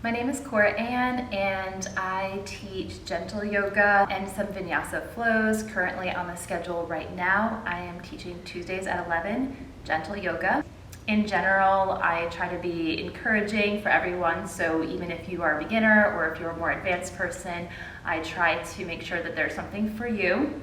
My name is Cora-Ann and I teach gentle yoga and some vinyasa flows. Currently on the schedule right now, I am teaching Tuesdays at 11, gentle yoga. In general, I try to be encouraging for everyone, so even if you are a beginner or if you're a more advanced person, I try to make sure that there's something for you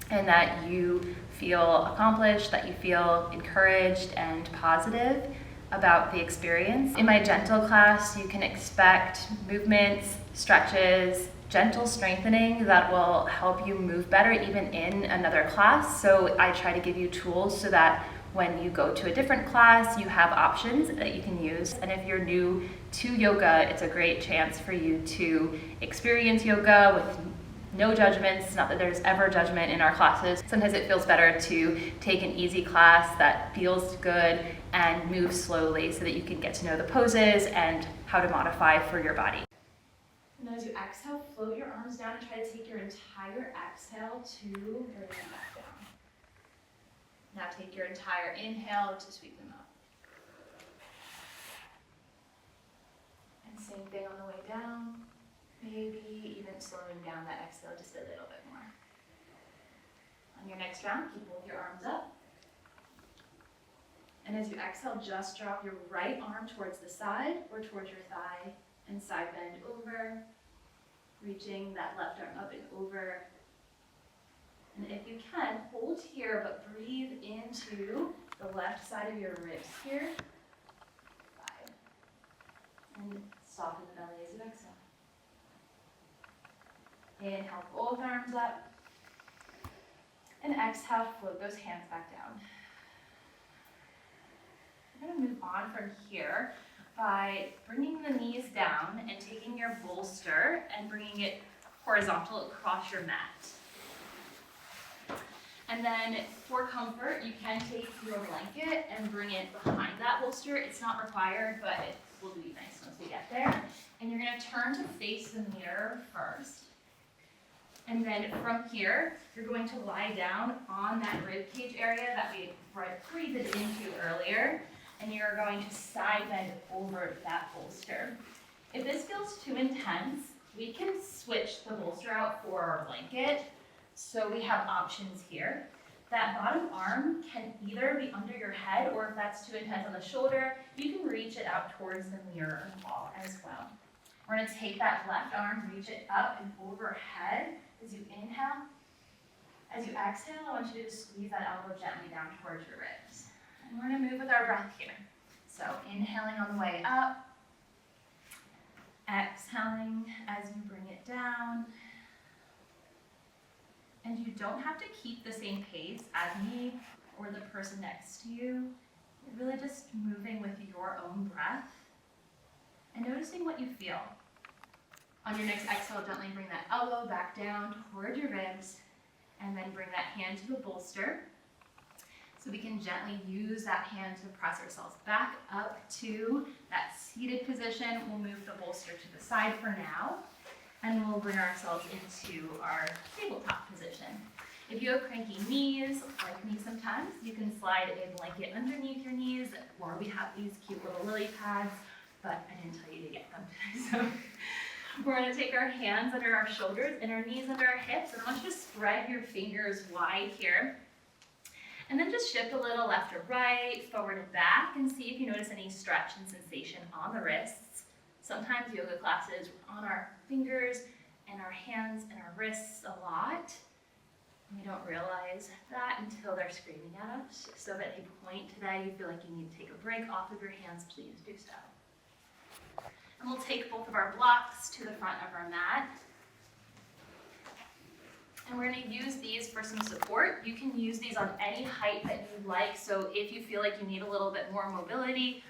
and that you feel accomplished, that you feel encouraged and positive about the experience. In my gentle class, you can expect movements, stretches, gentle strengthening that will help you move better even in another class. So I try to give you tools so that when you go to a different class, you have options that you can use. And if you're new to yoga, it's a great chance for you to experience yoga with no judgments. Not that there's ever judgment in our classes. Sometimes it feels better to take an easy class that feels good and move slowly so that you can get to know the poses and how to modify for your body. And as you exhale, float your arms down and try to take your entire exhale to bring them back down. Now take your entire inhale to sweep them up. And same thing on the way down. Maybe even slowing down that exhale just a little bit more. On your next round, keep both your arms up. And as you exhale, just drop your right arm towards the side or towards your thigh and side bend over, reaching that left arm up and over. And if you can, hold here, but breathe into the left side of your ribs here. 5. And soften the belly as you exhale. Inhale, both arms up. And exhale, float those hands back down. We're going to move on from here by bringing the knees down and taking your bolster and bringing it horizontal across your mat. And then for comfort, you can take your blanket and bring it behind that bolster. It's not required, but it will be nice once we get there. And you're going to turn to face the mirror first. And then from here, you're going to lie down on that rib cage area that we breathed into earlier. And you're going to side bend over that bolster. If this feels too intense, we can switch the bolster out for our blanket. So we have options here. That bottom arm can either be under your head, or if that's too intense on the shoulder, you can reach it out towards the mirror wall as well. We're going to take that left arm, reach it up and overhead as you inhale. As you exhale, I want you to just squeeze that elbow gently down towards your ribs. And we're going to move with our breath here. So inhaling on the way up, exhaling as you bring it down. And you don't have to keep the same pace as me or the person next to you. You're really just moving with your own breath and noticing what you feel. On your next exhale, gently bring that elbow back down toward your ribs and then bring that hand to the bolster. So we can gently use that hand to press ourselves back up to that seated position. We'll move the bolster to the side for now. And we'll bring ourselves into our tabletop position. If you have cranky knees, like me sometimes, you can slide a blanket underneath your knees, or we have these cute little lily pads, but I didn't tell you to get them today. So we're going to take our hands under our shoulders and our knees under our hips, and I want you to spread your fingers wide here. And then just shift a little left or right, forward and back, and see if you notice any stretch and sensation on the wrists. Sometimes yoga classes, we're on our fingers and our hands and our wrists a lot. We don't realize that until they're screaming at us. So if at any point today you feel like you need to take a break off of your hands, please do so. And we'll take both of our blocks to the front of our mat. And we're going to use these for some support. You can use these on any height that you like. So if you feel like you need a little bit more mobility,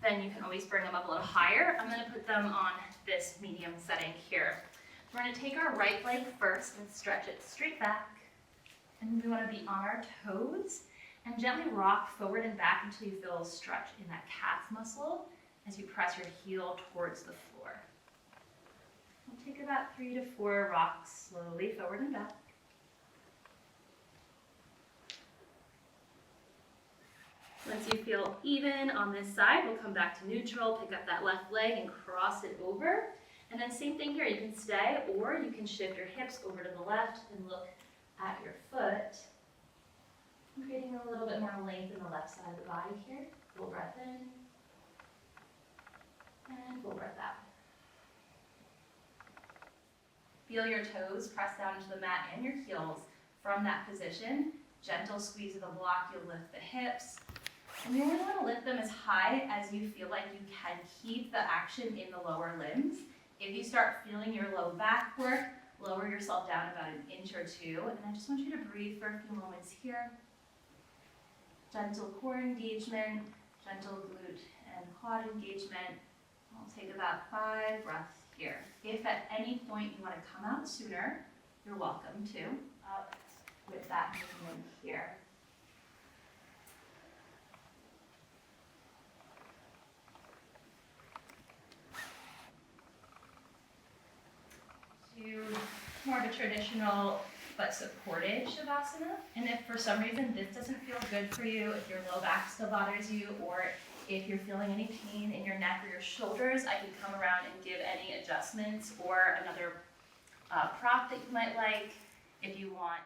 then you can always bring them up a little higher. I'm going to put them on this medium setting here. We're going to take our right leg first and stretch it straight back. And we want to be on our toes and gently rock forward and back until you feel a stretch in that calf muscle as you press your heel towards the floor. We'll take about 3 to 4 rocks slowly forward and back. Once you feel even on this side, we'll come back to neutral, pick up that left leg and cross it over. And then same thing here, you can stay or you can shift your hips over to the left and look at your foot. I'm creating a little bit more length in the left side of the body here. Full breath in and full breath out. Feel your toes press down into the mat and your heels from that position. Gentle squeeze of the block, you'll lift the hips. And you only want to lift them as high as you feel like you can keep the action in the lower limbs. If you start feeling your low back work, lower yourself down about an inch or two. And I just want you to breathe for a few moments here. Gentle core engagement, gentle glute and quad engagement. I'll take about 5 breaths here. If at any point you want to come out sooner, you're welcome to. Up with that movement here. To more of a traditional but supported Shavasana. And if for some reason this doesn't feel good for you, if your low back still bothers you, or if you're feeling any pain in your neck or your shoulders, I can come around and give any adjustments or another prop that you might like if you want.